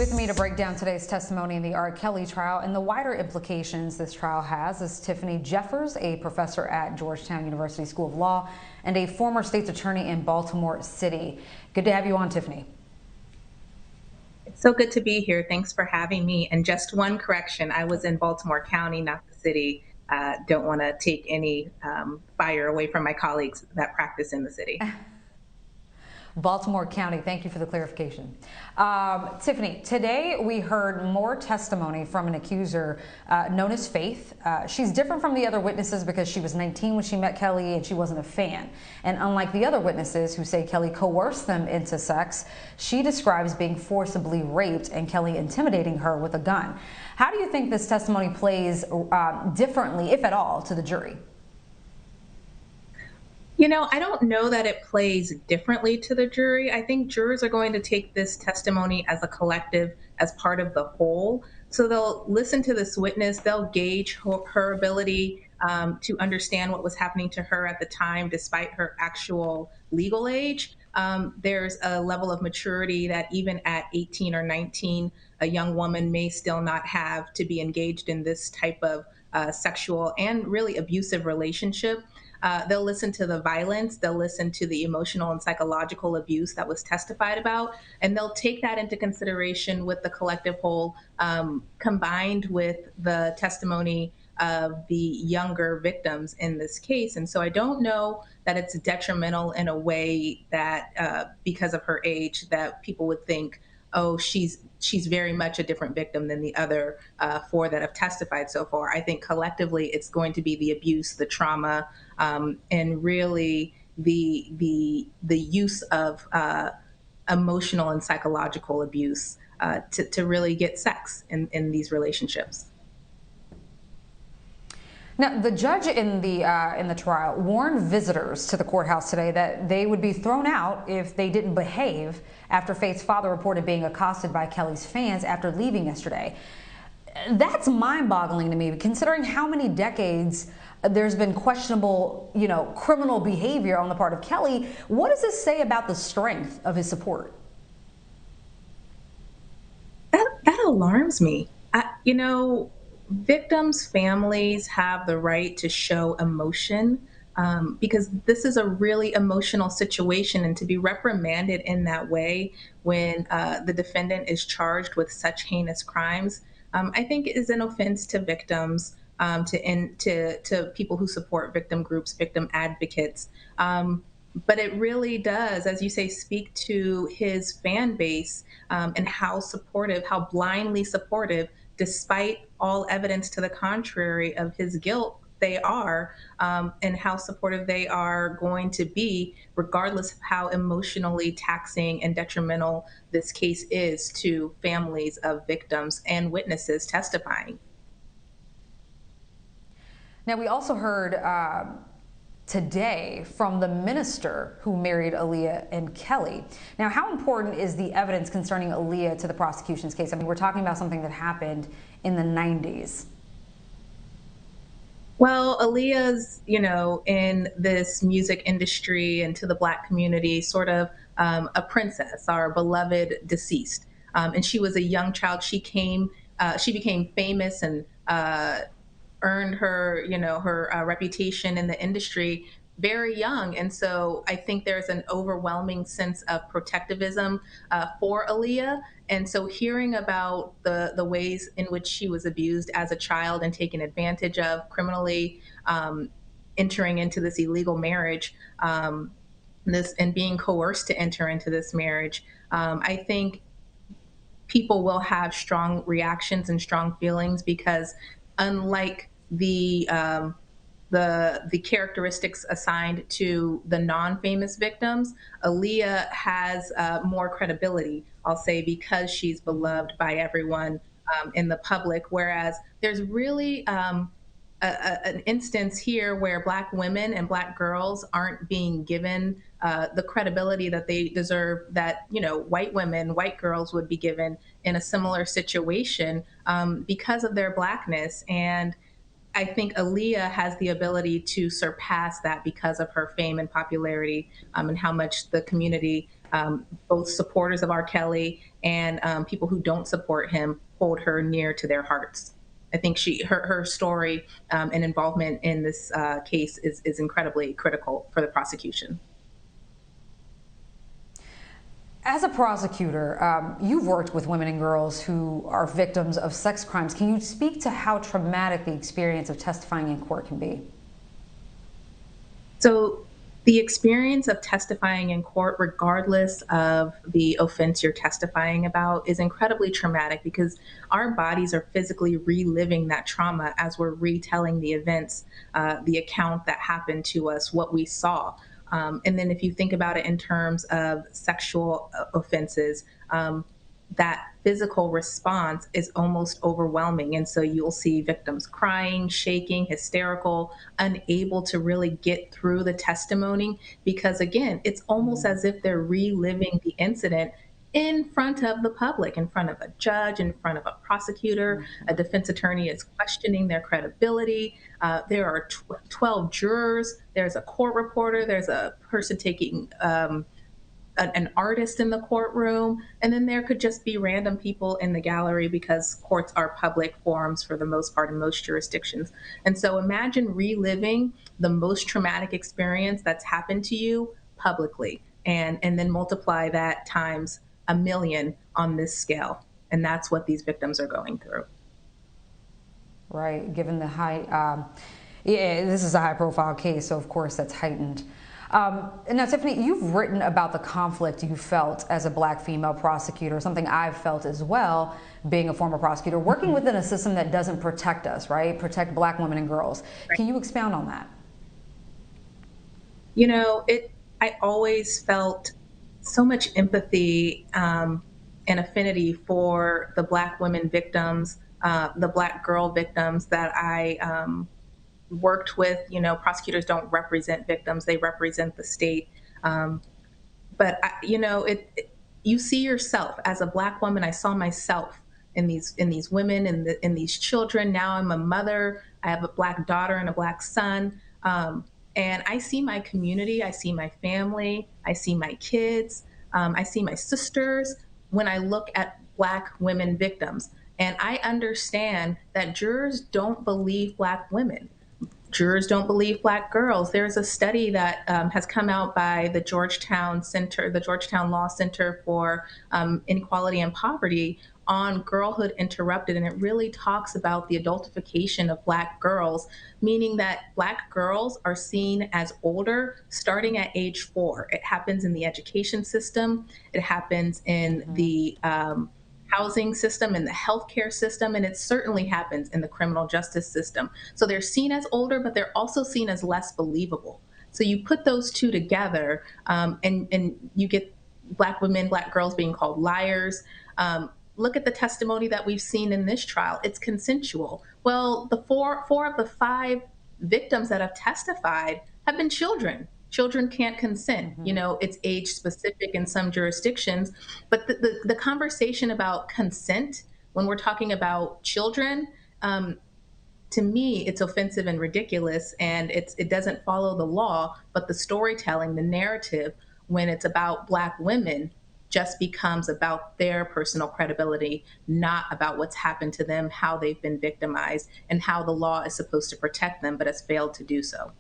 With me to break down today's testimony in the R. Kelly trial and the wider implications this trial has is Tiffany Jeffers, a professor at Georgetown University School of Law and a former state's attorney in Baltimore City. Good to have you on, Tiffany. It's so good to be here. Thanks for having me. And just one correction, I was in Baltimore County, not the city. Don't want to take any fire away from my colleagues that practice in the city. Baltimore County, thank you for the clarification. Tiffany, today we heard more testimony from an accuser known as Faith. She's different from the other witnesses because she was 19 when she met Kelly and she wasn't a fan. And unlike the other witnesses who say Kelly coerced them into sex, she describes being forcibly raped and Kelly intimidating her with a gun. How do you think this testimony plays differently, if at all, to the jury? You know, I don't know that it plays differently to the jury. I think jurors are going to take this testimony as a collective, as part of the whole. So they'll listen to this witness, they'll gauge her ability to understand what was happening to her at the time, despite her actual legal age. There's a level of maturity that even at 18 or 19, a young woman may still not have to be engaged in this type of sexual and really abusive relationship. They'll listen to the violence, they'll listen to the emotional and psychological abuse that was testified about, and they'll take that into consideration with the collective whole, combined with the testimony of the younger victims in this case. And so I don't know that it's detrimental in a way that because of her age, that people would think, oh, she's very much a different victim than the other four that have testified so far. I think collectively it's going to be the abuse, the trauma, and really the use of emotional and psychological abuse to really get sex in these relationships. Now, the judge in the trial warned visitors to the courthouse today that they would be thrown out if they didn't behave after Faith's father reported being accosted by Kelly's fans after leaving yesterday. That's mind-boggling to me, considering how many decades there's been questionable, criminal behavior on the part of Kelly. What does this say about the strength of his support? That alarms me. Victims' families have the right to show emotion because this is a really emotional situation, and to be reprimanded in that way when the defendant is charged with such heinous crimes, I think is an offense to victims, to people who support victim groups, victim advocates. But it really does, as you say, speak to his fan base and how supportive, how blindly supportive, despite all evidence to the contrary of his guilt, they are, and how supportive they are going to be, regardless of how emotionally taxing and detrimental this case is to families of victims and witnesses testifying. Now, we also heard today from the minister who married Aliyah and Kelly. Now, how important is the evidence concerning Aliyah to the prosecution's case? I mean, we're talking about something that happened in the 90s. Well, Aliyah's, in this music industry and to the Black community, sort of a princess, our beloved deceased. And she was a young child. She became famous and earned her, her reputation in the industry very young. And so I think there's an overwhelming sense of protectivism for Aliyah. And so hearing about the ways in which she was abused as a child and taken advantage of criminally, entering into this illegal marriage, and being coerced to enter into this marriage, I think people will have strong reactions and strong feelings because unlike the characteristics assigned to the non-famous victims, Aliyah has more credibility, I'll say, because she's beloved by everyone in the public, whereas there's really an instance here where Black women and Black girls aren't being given the credibility that they deserve, that white women, white girls would be given in a similar situation because of their Blackness. And I think Aliyah has the ability to surpass that because of her fame and popularity, and how much the community, both supporters of R. Kelly and people who don't support him, hold her near to their hearts. I think her story and involvement in this case is incredibly critical for the prosecution. As a prosecutor, you've worked with women and girls who are victims of sex crimes. Can you speak to how traumatic the experience of testifying in court can be? So, the experience of testifying in court, regardless of the offense you're testifying about, is incredibly traumatic because our bodies are physically reliving that trauma as we're retelling the events, the account that happened to us, what we saw. And then, if you think about it in terms of sexual offenses, that physical response is almost overwhelming. And so you'll see victims crying, shaking, hysterical, unable to really get through the testimony because, again, it's almost as if they're reliving the incident in front of the public, in front of a judge, in front of a prosecutor. A defense attorney is questioning their credibility. There are 12 jurors, there's a court reporter, there's a person taking an artist in the courtroom, and then there could just be random people in the gallery because courts are public forums for the most part in most jurisdictions. And so imagine reliving the most traumatic experience that's happened to you publicly, and then multiply that times a million on this scale. And that's what these victims are going through. Right, given the high, yeah, this is a high profile case, so of course that's heightened. Now, Tiffany, you've written about the conflict you felt as a Black female prosecutor, something I've felt as well, being a former prosecutor, working within a system that doesn't protect us, right? Protect Black women and girls. Right. Can you expound on that? You know, I always felt so much empathy and affinity for the Black women victims, the Black girl victims that I worked with. You know, prosecutors don't represent victims; they represent the state. But you know, you see yourself as a Black woman. I saw myself in these women and in these children. Now I'm a mother. I have a Black daughter and a Black son. And I see my community. I see my family. I see my kids. I see my sisters when I look at Black women victims. And I understand that jurors don't believe Black women. Jurors don't believe Black girls. There's a study that has come out by the Georgetown Center, the Georgetown Law Center for Inequality and Poverty, on Girlhood Interrupted, and it really talks about the adultification of Black girls, meaning that Black girls are seen as older starting at age 4. It happens in the education system, it happens in the housing system, in the healthcare system, and it certainly happens in the criminal justice system. So they're seen as older, but they're also seen as less believable. So you put those two together, and you get Black women, Black girls being called liars. Look at the testimony that we've seen in this trial. It's consensual. Well, the four of the 5 victims that have testified have been children. Children can't consent. You know, it's age specific in some jurisdictions, but the conversation about consent when we're talking about children, to me, it's offensive and ridiculous, and it doesn't follow the law, but the storytelling, the narrative, when it's about Black women, just becomes about their personal credibility, not about what's happened to them, how they've been victimized, and how the law is supposed to protect them, but has failed to do so.